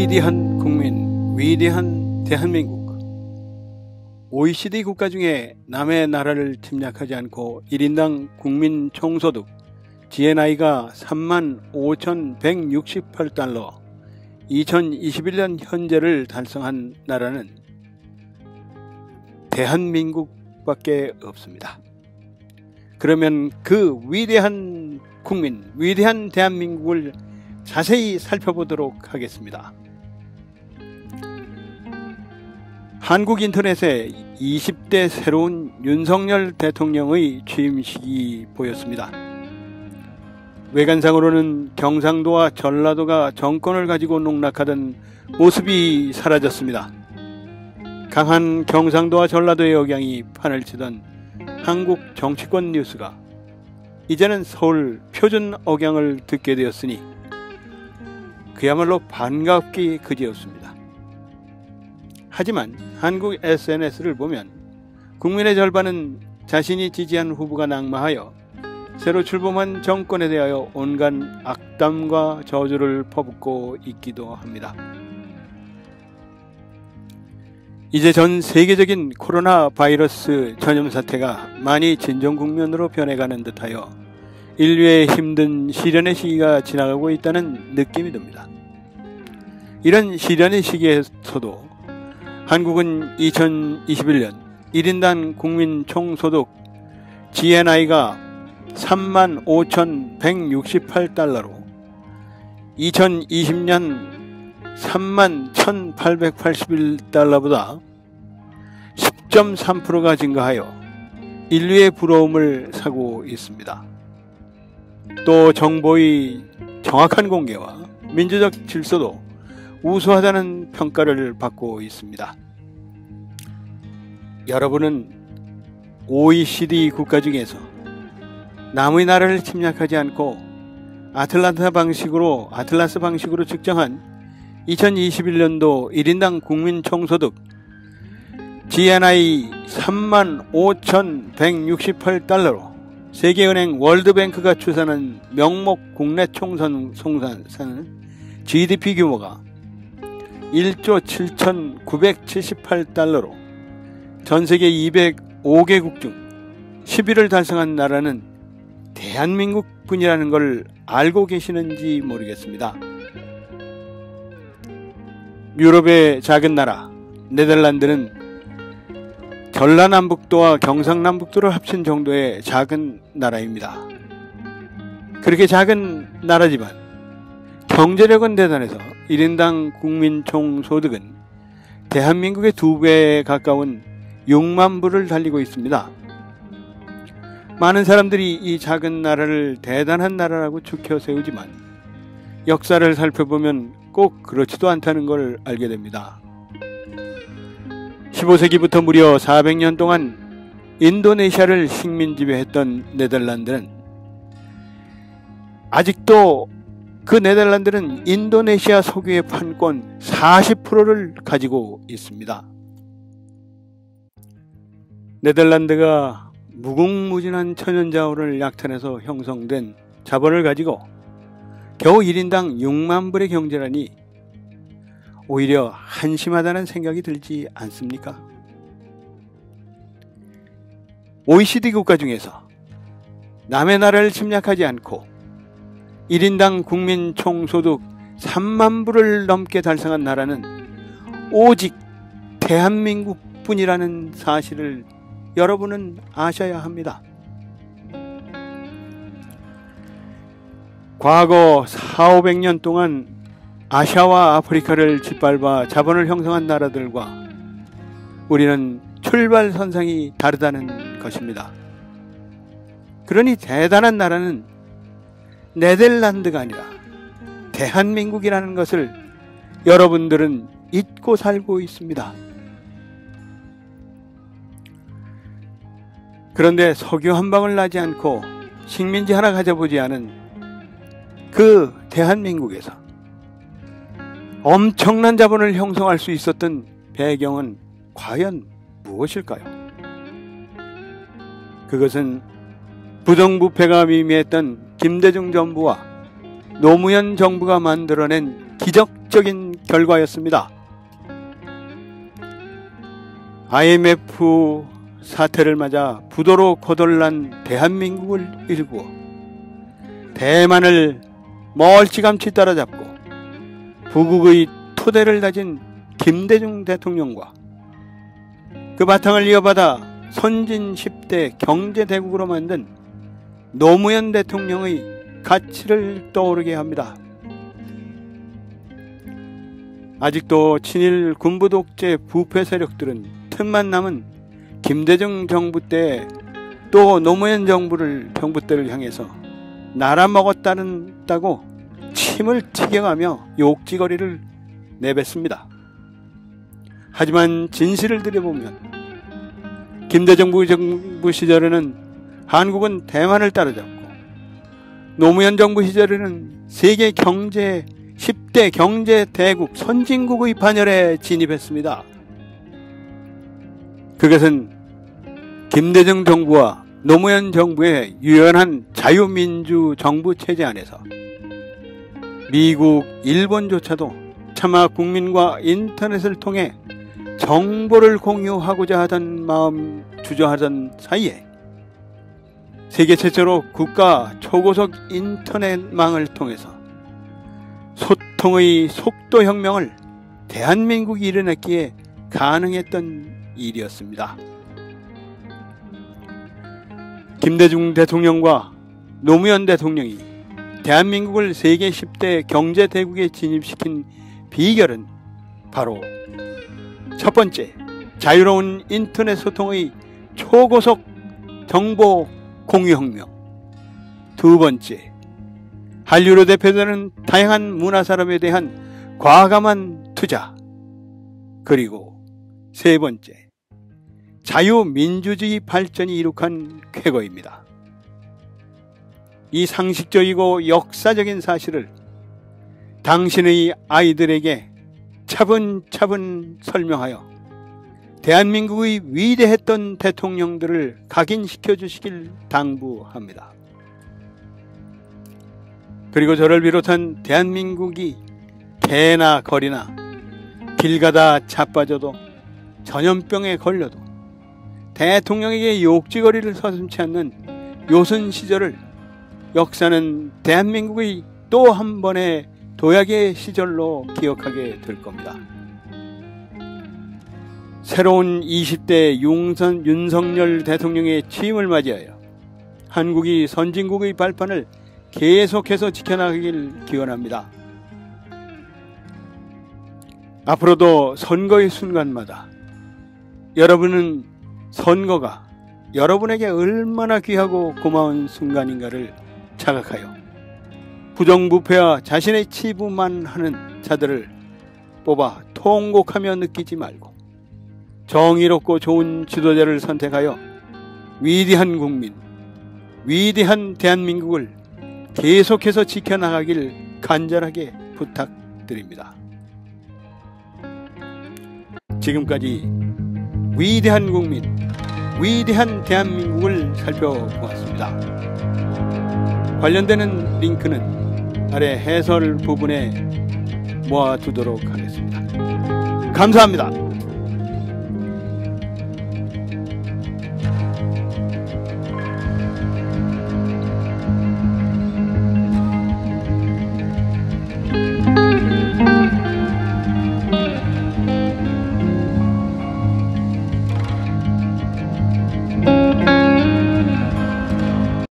위대한 국민, 위대한 대한민국. OECD 국가 중에 남의 나라를 침략하지 않고 1인당 국민 총소득 GNI가 35,168달러, 2021년 현재를 달성한 나라는 대한민국밖에 없습니다. 그러면 그 위대한 국민, 위대한 대한민국을 자세히 살펴보도록 하겠습니다. 한국 인터넷에 20대 새로운 윤석열 대통령의 취임식이 보였습니다. 외관상으로는 경상도와 전라도가 정권을 가지고 농락하던 모습이 사라졌습니다. 강한 경상도와 전라도의 억양이 판을 치던 한국 정치권 뉴스가 이제는 서울 표준 억양을 듣게 되었으니 그야말로 반갑기 그지없습니다. 하지만 한국 SNS를 보면 국민의 절반은 자신이 지지한 후보가 낙마하여 새로 출범한 정권에 대하여 온갖 악담과 저주를 퍼붓고 있기도 합니다. 이제 전 세계적인 코로나 바이러스 전염 사태가 많이 진정 국면으로 변해가는 듯하여 인류의 힘든 시련의 시기가 지나가고 있다는 느낌이 듭니다. 이런 시련의 시기에서도 한국은 2021년 1인당 국민 총소득 GNI가 35,168달러로 2020년 31,881달러보다 10.3%가 증가하여 인류의 부러움을 사고 있습니다. 또 정보의 정확한 공개와 민주적 질서도 우수하다는 평가를 받고 있습니다. 여러분은 OECD 국가 중에서 남의 나라를 침략하지 않고 아틀라스 방식으로 측정한 2021년도 1인당 국민 총소득 GNI 35,168달러로 세계은행 월드뱅크가 추산한 명목 국내 총산 GDP 규모가 1조 7,978달러로 전세계 205개국 중 10위를 달성한 나라는 대한민국뿐이라는 걸 알고 계시는지 모르겠습니다. 유럽의 작은 나라 네덜란드는 전라남북도와 경상남북도를 합친 정도의 작은 나라입니다. 그렇게 작은 나라지만 경제력은 대단해서 1인당 국민 총소득은 대한민국의 2배에 가까운 6만 불을 달리고 있습니다. 많은 사람들이 이 작은 나라를 대단한 나라라고 추켜 세우지만 역사를 살펴보면 꼭 그렇지도 않다는 걸 알게 됩니다. 15세기부터 무려 400년 동안 인도네시아를 식민 지배했던 네덜란드는 아직도 그 네덜란드는 인도네시아 석유의 판권 40%를 가지고 있습니다. 네덜란드가 무궁무진한 천연자원을 약탈해서 형성된 자본을 가지고 겨우 1인당 6만 불의 경제라니 오히려 한심하다는 생각이 들지 않습니까? OECD 국가 중에서 남의 나라를 침략하지 않고 1인당 국민 총소득 3만 불을 넘게 달성한 나라는 오직 대한민국뿐이라는 사실을 여러분은 아셔야 합니다. 과거 400~500년 동안 아시아와 아프리카를 짓밟아 자본을 형성한 나라들과 우리는 출발선상이 다르다는 것입니다. 그러니 대단한 나라는 네덜란드가 아니라 대한민국이라는 것을 여러분들은 잊고 살고 있습니다. 그런데 석유 한 방울 나지 않고 식민지 하나 가져보지 않은 그 대한민국에서 엄청난 자본을 형성할 수 있었던 배경은 과연 무엇일까요? 그것은 부정부패가 미미했던 김대중 정부와 노무현 정부가 만들어낸 기적적인 결과였습니다. IMF 사태를 맞아 부도로 거덜난 대한민국을 일구어 대만을 멀찌감치 따라잡고 부국의 토대를 다진 김대중 대통령과 그 바탕을 이어받아 선진 10대 경제대국으로 만든 노무현 대통령의 가치를 떠오르게 합니다. 아직도 친일 군부 독재 부패 세력들은 틈만 남은 김대중 정부 때 또 노무현 정부 때를 향해서 나라 먹었다고 침을 튀겨가며 욕지거리를 내뱉습니다. 하지만 진실을 들여보면 김대중 정부 시절에는 한국은 대만을 따라잡고 노무현 정부 시절에는 세계 경제 10대 경제 대국 선진국의 반열에 진입했습니다. 그것은 김대중 정부와 노무현 정부의 유연한 자유민주 정부 체제 안에서 미국, 일본조차도 차마 국민과 인터넷을 통해 정보를 공유하고자 하던 마음 주저하던 사이에 세계 최초로 국가 초고속 인터넷망을 통해서 소통의 속도혁명을 대한민국이 이뤄냈기에 가능했던 일이었습니다. 김대중 대통령과 노무현 대통령이 대한민국을 세계 10대 경제대국에 진입시킨 비결은 바로 첫 번째, 자유로운 인터넷 소통의 초고속 정보 공유혁명. 두 번째, 한류로 대표되는 다양한 문화산업에 대한 과감한 투자. 그리고 세 번째, 자유민주주의 발전이 이룩한 쾌거입니다. 이 상식적이고 역사적인 사실을 당신의 아이들에게 차분차분 설명하여 대한민국의 위대했던 대통령들을 각인시켜 주시길 당부합니다. 그리고 저를 비롯한 대한민국이 배나 거리나 길 가다 자빠져도 전염병에 걸려도 대통령에게 욕지거리를 서슴지 않는 요순 시절을 역사는 대한민국의 또 한 번의 도약의 시절로 기억하게 될 겁니다. 새로운 20대 윤석열 대통령의 취임을 맞이하여 한국이 선진국의 발판을 계속해서 지켜나가길 기원합니다. 앞으로도 선거의 순간마다 여러분은 선거가 여러분에게 얼마나 귀하고 고마운 순간인가를 자각하여 부정부패와 자신의 치부만 하는 자들을 뽑아 통곡하며 느끼지 말고 정의롭고 좋은 지도자를 선택하여 위대한 국민, 위대한 대한민국을 계속해서 지켜나가길 간절하게 부탁드립니다. 지금까지 위대한 국민, 위대한 대한민국을 살펴보았습니다. 관련되는 링크는 아래 해설 부분에 모아두도록 하겠습니다. 감사합니다.